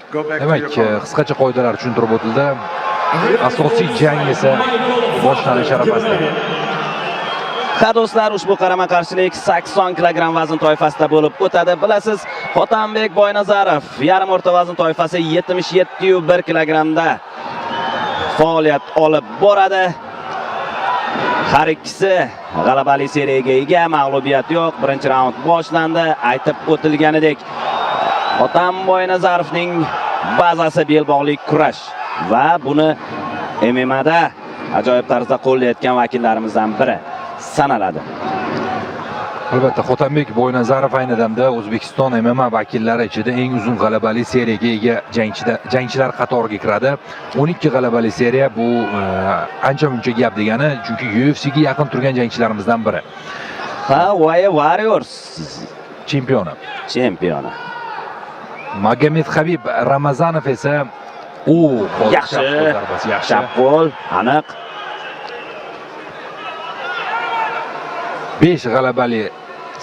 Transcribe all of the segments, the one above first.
Demak, qisqacha qoidalar tushuntirib o'tildi. Asosiy jang esa boshlanish arafasida. Ha do'stlar, ushbu qarama-qarshilik 80 kilogramm vazn toifasida bo'lib o'tadi. Bilasiz, Hotanbek Boynazarov yarim o'rta vazn toifasi 77,1 kilogrammda faoliyat olib boradi. Har ikkisi g'alabali seriyaga ega, mag'lubiyat yo'q. Birinchi raund boshlandi. Aytib o'tilganidek, Hotam Boynazarovning bazasi belbog'lik kurash va buni MMA'da ajoyib tarzda qo'llayotgan vakillarimizdan biri sanaladi. Albatta, Hotanbek Boynazarov ayni damda O'zbekiston MMA vakillari ichida eng uzun g'alabali seriyaga ega jangchilar qatoriga kiradi. 12 g'alabali seriya bu ancha-muncha gap degani, chunki UFC'ga yaqin turgan jangchilarimizdan biri. Ha, Warriors chempioni. Magomed Habib Ramazanov esa yaxshi qo'l, aniq. 5 g'alabali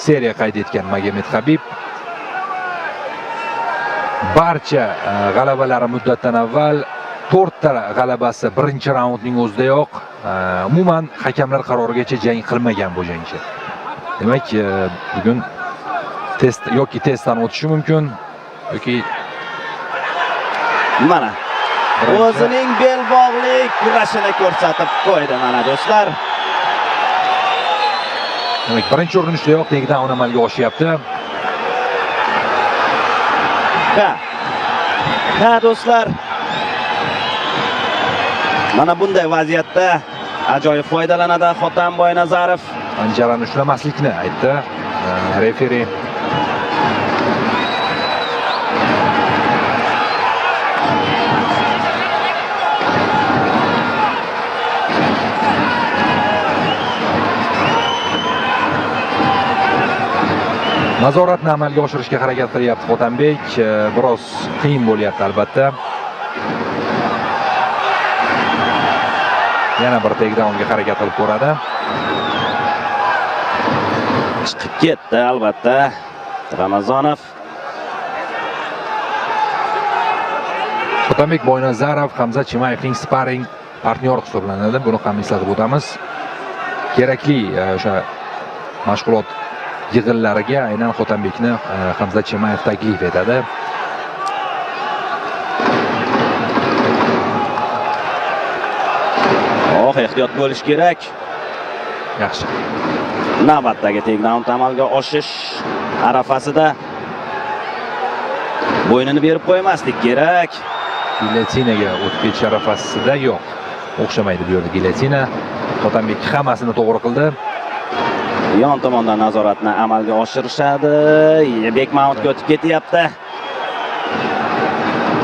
seriya qayd etgan Magomed Habib. Barcha g'alabalari muddatdan avval, 4 ta g'alabasi birinchi raundning o'zidayoq, umuman hakamlar qarorigacha jang qilmagan bu jangchi. Demak, bugun testdan o'tishi mumkin yoki mana o'zining belbog'lik kurashini ko'rsatib qo'ydi mana do'stlar. Demak, birinchi urinishdayoq takedown amalga oshyapti. Ha do'stlar. Mana bunday vaziyatda ajoyib foydalanadi Hotam Boynazarov. Panjarani ushlamaslikni aytdi referi. Nazoratni amalga oshirishga harakat qilyapti Hotanbek. Biroz qiyin bo'lyapti albatta. Yana bir takedownga harakat qilib ko'radi. Chiqib ketdi albatta Ramazonov. Hotanbek Boynazarov Hamza Chimayevning sparring partnyor hisoblanadi. Buni ham eslatib o'tamiz. Kerakli o'sha mashg'ulot yig'inlariga aynan Hotanbekni Hamza Chimayev taklif etadi. Ehtiyot bo'lish kerak. Yaxshi. Navbatdagi takedown amalga oshish arafasida bo'ynini berib qo'ymaslik kerak. Gilotinaga o'tib ketish arafasida yo'q. O'xshamaydi bu yerda gilotina. Hotanbek hammasini to'g'ri qildi. Yon tomondan nazoratni amalga oshirishadi. Bekmountga o'tib ketyapti.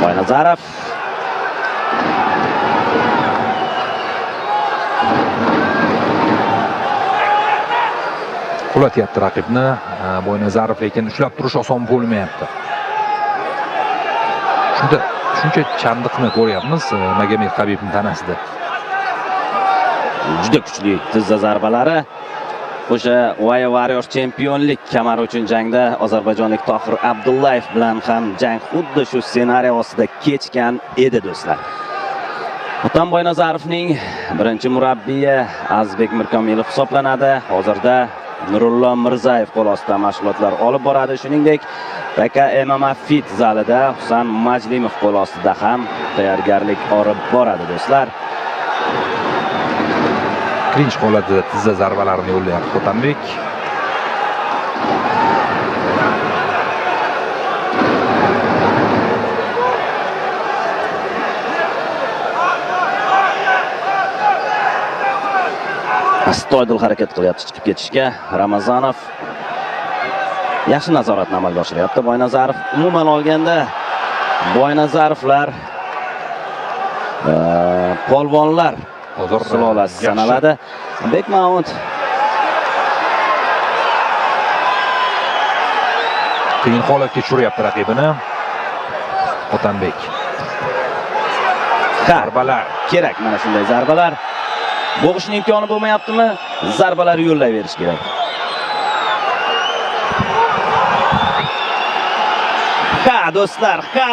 Boynazarov qulatyapti raqibni. Boynazarov lekin ushlab turish oson bo'lmayapti. Shuncha chandiqni ko'ryapmiz Magomed Habibning tanasida. Juda kuchli tizza zarbalari. O'sha Warriors chempionlik kamari uchun jangda ozarbayjonlik Tohir Abdullayev bilan ham jang xuddi shu ssenariy ostida kechgan edi do'stlar. Hotam Boynazarovning birinchi murabbiyi Azizbek Mirkomilov hisoblanadi. Hozirda Nurullo Mirzayev qo'l ostida mashg'ulotlar olib boradi. Shuningdek, Taka MMA Fit zalida Husan Majlimov qo'l ostida ham tayyorgarlik olib boradi do'stlar. Klinch holatida tizza zarbalarini yo'llayapti Hotanbek. Astoydil harakat qilyapti chiqib ketishga. Ramazonov yaxshi nazoratni amalga oshiryapti. Boynazarov umuman olganda Boynazarovlar polvonlar sulolasi sanaladi. Bekmount qiyin holatga tushiryapti raqibini. Hotanbek. Zarbalar kerak, mana shunday zarbalar. Bo'g'ishning imkoni bo'lmayaptimi? Zarbalar yo'llayverish kerak. Ha do'stlar, ha!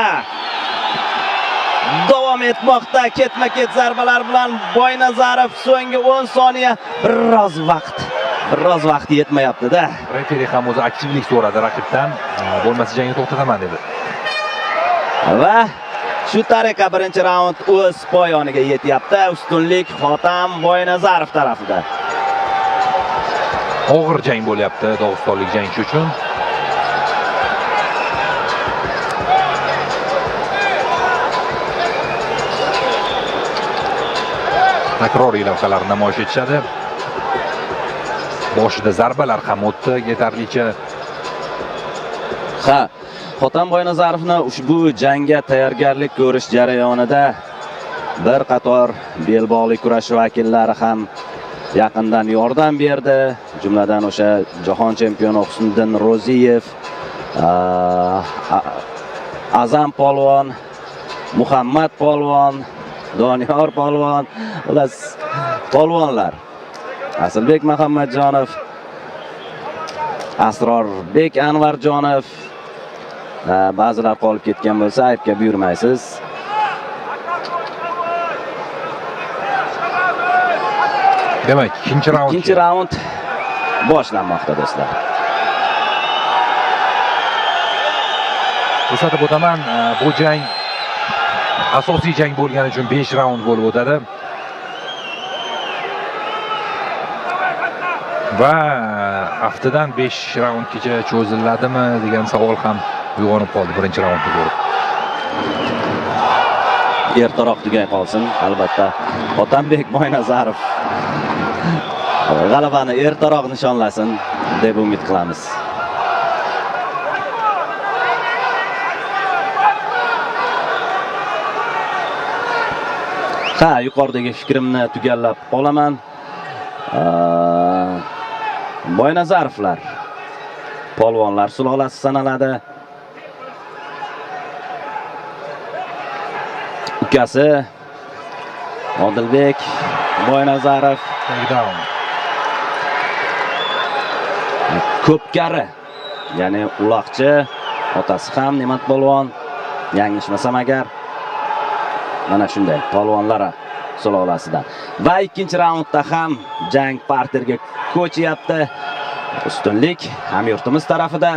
davom etmoqda. Ketma-ket zarbalar bilan Boynazarov so'nggi 10 soniya biroz vaqt yetmayapti-da. Referi ham o'zi aktivlik so'radi raqibdan. Bo'lmasa jangni to'xtataman dedi. Va shu tariqa birinchi raund o'z poyoniga yetyapti. Ustunlik Hotam Boynazarov tarafida. Og'ir jang bo'lyapti dog'istonlik jangchi uchun. Takroriy lavhalar namoyish etishadi. Boshida zarbalar ham o'tdi yetarlicha. Hotam Boynazarovni ushbu jangga tayyorgarlik ko'rish jarayonida bir qator belbog'li kurash vakillari ham yaqindan yordam berdi. Jumladan o'sha jahon chempioni Husniddin Ro'ziyev, Azam polvon, Muhammad polvon, Doniyor polvon, ular polvonlar. Asilbek Muhammadjonov, Asrorbek Anvarjonov, ba'zilar qolib ketgan bo'lsa aybga buyurmaysiz. Demak, ikkinchi raund boshlanmoqda do'stlar. Eslatib o'taman, bu jang asosiy jang bo'lgani uchun 5 raund bo'lib o'tadi. Va haftadan 5 raundgacha cho'ziladimi degan savol ham uyg'onib qoldi birinchi raundni ko'rib. Ertaroq tugay qolsin, albatta. Otambek Boynazarov g'alabani ertaroq nishonlasin deb umid qilamiz. Yuqoridagi fikrimni tugallab qolaman. Boynazarovlar polvonlar sulolasi sanaladi. Ukasi Odilbek Boynazarov takedown. Ko'pkari, ya'ni uloqchi, otasi ham Ne'mat polvon, yanglishmasam agar. Mana shunday polvonlar sulolasidan. Va ikkinchi raundda ham jang parterga ko'chyapti. Ustunlik hamyurtimiz tarafida.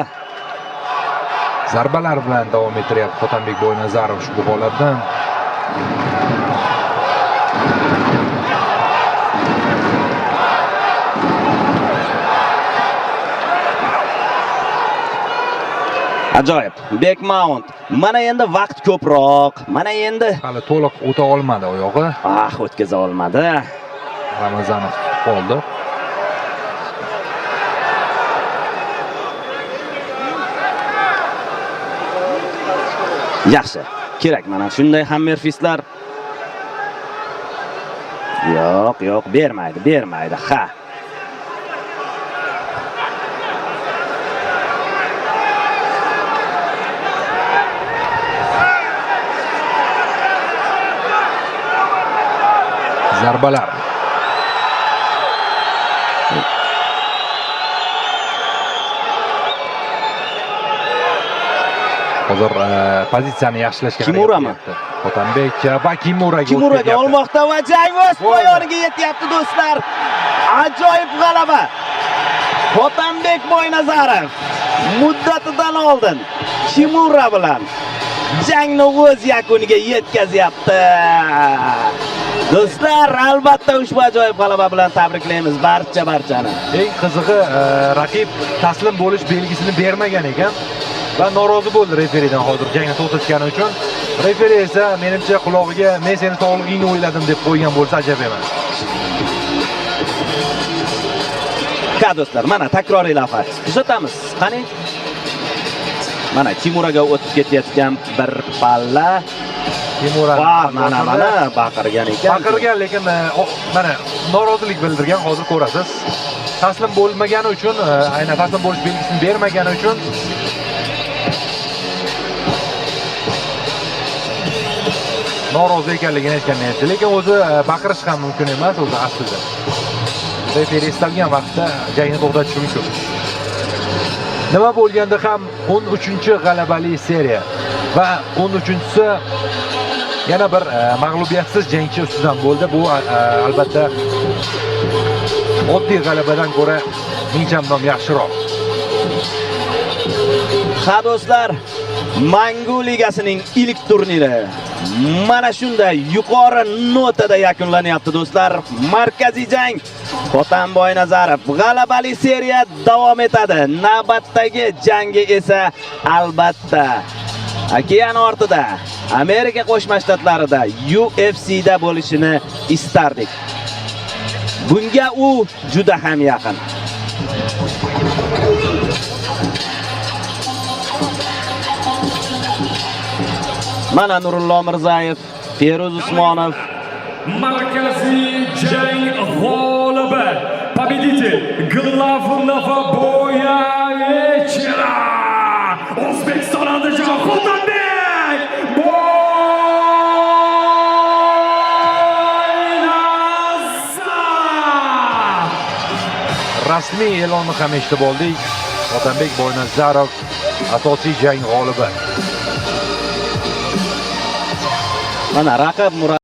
Zarbalar bilan davom ettiryapti Otambek Boynazarov ushbu holatdan. Ajoyib. Back mount. Mana endi vaqt ko'proq. Mana endi hali to'liq o'ta olmadi oyog'i. O'tkaza olmadi. Ramazanov qoldi. Yaxshi. Kerak mana shunday hammer fistlar. Yo'q, bermaydi. Zarbalar. Hozir pozitsiyani yaxshilashga Kimurami? Otambek va Kimuraga olmoqda va jang o'z poyoniga yetyapti do'stlar. Ajoyib g'alaba. Otambek Boynazarov muddatidan oldin Kimura bilan jangni o'z yakuniga yetkazyapti. Do'stlar, albatta ushbu ajoyib g'alaba bilan tabriklaymiz barchani. Eng qizig'i, raqib taslim bo'lish belgisini bermagan ekan va norozi bo'ldi referidan hozir jangni to'xtatgani uchun. Referi esa menimcha qulog'iga "Men seni sog'lig'ingni o'yladim" deb qo'ygan bo'lsa ajab emas. Do'stlar, mana takroriy lavha kuzatamiz. Qani? Mana Kimuraga o'tib ketayotgan bir palla. Kimura mana baqirgan ekan. Baqirgan, lekin mana norozilik bildirgan, hozir ko'rasiz. Taslim bo'lmagani uchun, aynan taslim bo'lish belgisini bermagani uchun norozi ekanligini aytganman edi. Lekin o'zi baqirish ham mumkin emas o'zi aslida. Referi istalgan vaqtda jangni to'xtatishi mumkin. Nima bo'lganda ham 13-g'alabali seriya va 13-si yana bir mag'lubiyatsiz jangchi ustidan bo'ldi. Bu albatta oddiy g'alabadan ko'ra ming chandon yaxshiroq. Ha do'stlar, Mangu Ligasining ilk turniri mana shunday yuqori notada yakunlanyapti do'stlar. Markaziy jang Hotamboy Nazarov g'alabali seriya davom etadi. Navbatdagi jangi esa albatta okean ortida Amerika Qo'shma Shtatlarida UFC'da bo'lishini istardik. Bunga u juda ham yaqin. Mana Nurullo Mirzayev, Feruz Usmonov. Markaziy jang g'olibi, победитель главного boya вечера O'zbekiston Andijon Hotabek Boynazarov. Rasmiy e'lonni ham eshitib oldik. Hotabek Boynazarov asosiy jang g'olibi. Mana raqib